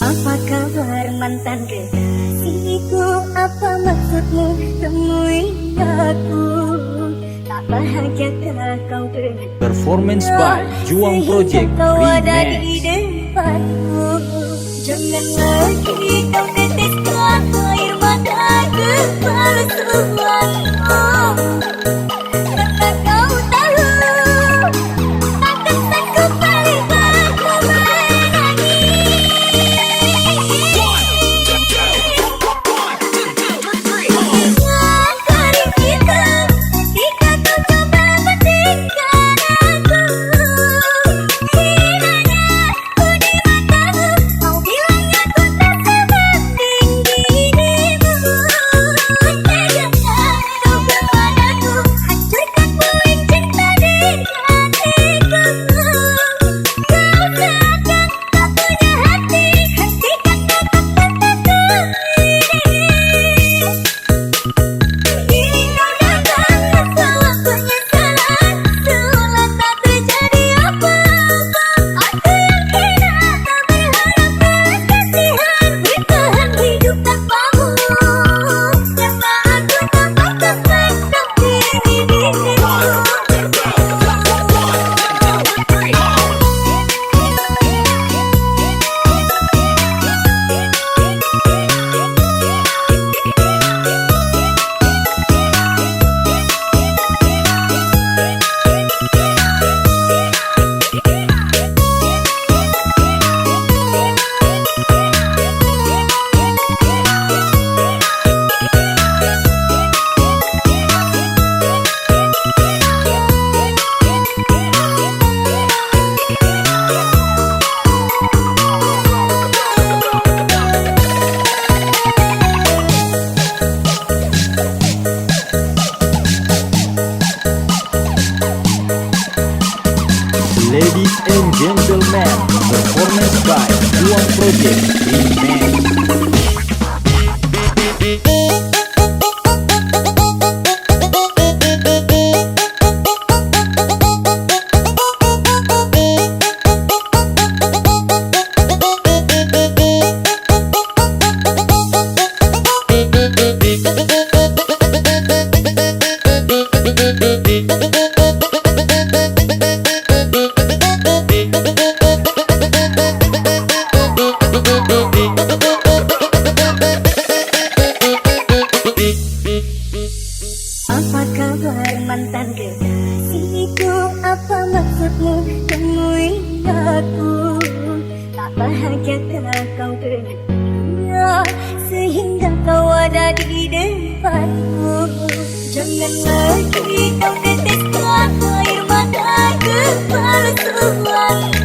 Apa kabar mantan kekasihku? Apa maksudmu temui aku? Tak bahagiakah kau dengan Performance by Juang Project kau ada Remix. di depanku? Jangan lagi kau teteskan air mata kepalsuanmu. Karena kau tahu takkan sanggup balik aku lagi. Hari kita ketika kau coba pentingkan aku, kiranya ku di matamu kau bilang aku tak sebanding dirimu. Tegaklah kau kepadaku, hancurkan puing cinta di hatiku. Kau seakan tak punya hati, hentikan kata-kataku ini. Kini kau datang membawa penyesalan, seolah tak terjadi apa-apa. Aku yang kira tak berharap balas kasihan, bertahan hidup tanpamu. Karena aku tak patut menganggap diri dirimu. Ladies and gentlemen, performance by Juang Project Remix. Apa kabar mantan kekasihku? Apa maksudmu temui aku? Tak bahagiakah kau dengannya sehingga kau ada di depanku? Jangan lagi kau teteskan air mata kepalsuanmu.